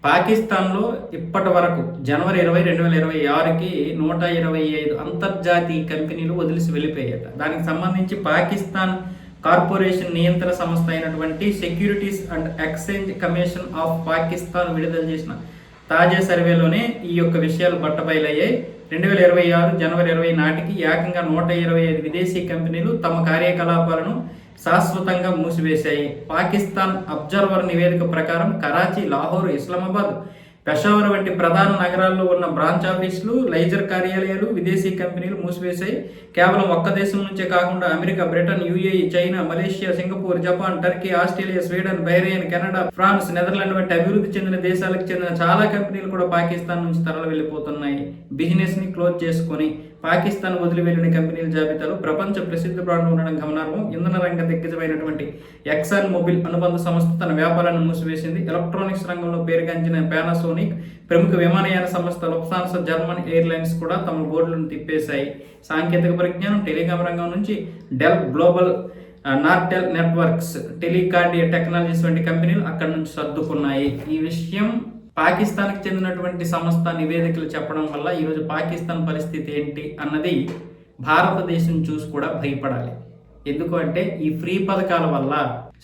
పాకిస్తాన్లో ఇప్పటి వరకు జనవరి 20, 2026కి 125 అంతర్జాతీయ కంపెనీలు వదిలిసి వెళ్ళిపోయాయట. దానికి సంబంధించి పాకిస్తాన్ కార్పొరేషన్ నియంత్రణ సంస్థ అయినటువంటి securities and exchange commission of Pakistan విడుదల చేసిన తాజా సర్వేలోనే ఈ యొక్క విషయాలు బట్టబయలయ్యాయి. 2026 జనవరి 20 నాటికి ఏకంగా 125 విదేశీ కంపెనీలు తమ కార్యకలాపాలను శాశ్వతంగా మూసివేశాయి. పాకిస్తాన్ అబ్జర్వర్ నివేదిక ప్రకారం కరాచీ, లాహోర్, ఇస్లామాబాద్, పెషావర్ వంటి ప్రధాన నగరాల్లో ఉన్న బ్రాంచ్ ఆఫీసులు, లైజర్ కార్యాలయాలు విదేశీ కంపెనీలు మూసివేశాయి. కేవలం ఒక్క దేశం నుంచే కాకుండా America, Britain, UAE, China, Malaysia, Singapore, Japan, Turkey, Australia, Sweden, Bahrain, Canada, France, Netherland వంటి అభివృద్ధి చెందిన దేశాలకు చెందిన చాలా కంపెనీలు కూడా పాకిస్తాన్ నుంచి తరలి వెళ్ళిపోతున్నాయి. బిజినెస్ ని క్లోజ్ చేసుకుని పాకిస్తాన్ వదిలి వెళ్లిన కంపెనీల జాబితాలో ప్రపంచ ప్రసిద్ధ బ్రాండ్లు ఉండడం గమనార్హం. ఇంధన రంగ దిగ్గజమైనటువంటి ఎక్సాన్ మొబిల్ అనుబంధ సంస్థ తన వ్యాపారాన్ని మూసివేసింది. ఎలక్ట్రానిక్స్ రంగంలో పేరుగాంచిన పానాసోనిక్, ప్రముఖ విమానయాన సంస్థ లుఫ్తాన్సా, జర్మన్ ఎయిర్లైన్స్ కూడా తమ బోర్డులను తిప్పేశాయి. సాంకేతిక పరిజ్ఞానం, టెలికాం రంగం నుంచి డెల్ గ్లోబల్, నార్టెల్ నెట్వర్క్స్, టెలికార్డియా టెక్నాలజీస్ వంటి కంపెనీలు అక్కడి నుంచి సర్దుకున్నాయి. ఈ విషయం పాకిస్తాన్కి చెందినటువంటి సంస్థ నివేదికలు చెప్పడం వల్ల ఈరోజు పాకిస్తాన్ పరిస్థితి ఏంటి అన్నది భారతదేశం చూసి కూడా భయపడాలి. ఎందుకు అంటే ఈ ఫ్రీ పథకాల వల్ల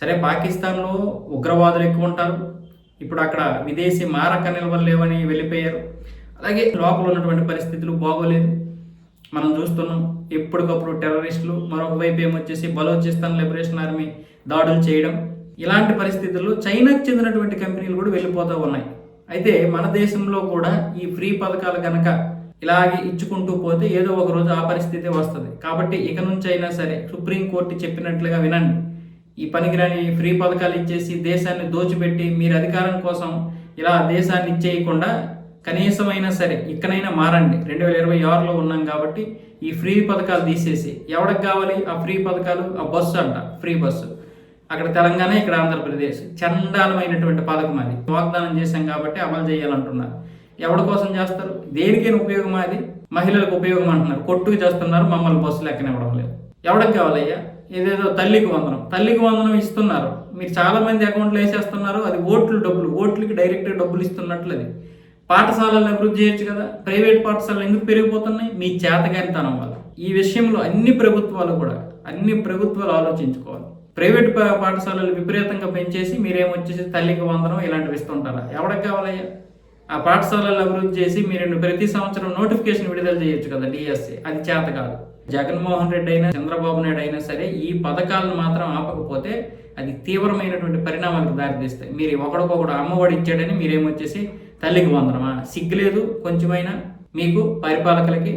సరే పాకిస్తాన్లో ఉగ్రవాదులు ఎక్కువ ఉంటారు, ఇప్పుడు అక్కడ విదేశీ మారక నిల్వలు లేవని వెళ్ళిపోయారు, అలాగే లోపల ఉన్నటువంటి పరిస్థితులు బాగోలేదు. మనం చూస్తున్నాం ఎప్పటికప్పుడు టెర్రరిస్టులు, మరొక వైపు ఏమొచ్చేసి బలోచిస్తాన్ లిబరేషన్ ఆర్మీ దాడులు చేయడం. ఇలాంటి పరిస్థితుల్లో చైనాకు చెందినటువంటి కంపెనీలు కూడా వెళ్ళిపోతూ ఉన్నాయి. అయితే మన దేశంలో కూడా ఈ ఫ్రీ పథకాలు కనుక ఇలాగే ఇచ్చుకుంటూ పోతే ఏదో ఒక రోజు ఆ పరిస్థితి వస్తుంది. కాబట్టి ఇక నుంచి అయినా సరే సుప్రీంకోర్టు చెప్పినట్లుగా వినండి. ఈ పనికిరాని ఫ్రీ పథకాలు ఇచ్చేసి దేశాన్ని దోచిపెట్టి మీరు అధికారం కోసం ఇలా దేశాన్ని ఇచ్చేయకుండా కనీసమైనా సరే ఇక్కడైనా మారండి. 2026లో ఉన్నాం కాబట్టి ఈ ఫ్రీ పథకాలు తీసేసి ఎవరికి కావాలి ఆ ఫ్రీ పథకాలు? ఆ బస్సు అంట, ఫ్రీ బస్సు. అక్కడ తెలంగాణ, ఇక్కడ ఆంధ్రప్రదేశ్. చండాలమైనటువంటి పథకం అది. వాగ్దానం చేశాం కాబట్టి అమలు చేయాలంటున్నారు. ఎవరి కోసం చేస్తారు? దేనికైనా ఉపయోగమా అది? మహిళలకు ఉపయోగం అంటున్నారు, కొట్టుకు చేస్తున్నారు, మమ్మల్ని బస్సులు ఎక్కనివ్వడం లేదు. ఎవరికి కావాలయ్యా? ఏదేదో తల్లికి వందనం ఇస్తున్నారు, మీరు చాలా మంది అకౌంట్లో వేసేస్తున్నారు. అది ఓట్లకి డైరెక్ట్గా డబ్బులు ఇస్తున్నట్లు. అది పాఠశాలలను అభివృద్ధి చేయొచ్చు కదా. ప్రైవేట్ పాఠశాలలు ఎందుకు పెరిగిపోతున్నాయి? మీ చేతగానితనం వల్ల. ఈ విషయంలో అన్ని ప్రభుత్వాలు ఆలోచించుకోవాలి. ప్రైవేట్ పాఠశాలలు విపరీతంగా పెంచేసి మీరేమొచ్చేసి తల్లికి వందనం ఇలాంటివి ఇస్తుంటారా? ఎవరికి కావాలయ్యా? ఆ పాఠశాలలు అభివృద్ధి చేసి మీరు ప్రతి సంవత్సరం నోటిఫికేషన్ విడుదల చేయొచ్చు కదా, డిఎస్సి. అది చేత కాదు. జగన్మోహన్ రెడ్డి అయినా చంద్రబాబు నాయుడు అయినా సరే ఈ పథకాలను మాత్రం ఆపకపోతే అది తీవ్రమైనటువంటి పరిణామాలకు దారితీస్తాయి. మీరు ఒకడికొకడు అమ్మఒడి ఇచ్చాడని మీరేమొచ్చేసి తల్లికి వందనమా? సిగ్గులేదు కొంచెమైనా మీకు పరిపాలకులకి?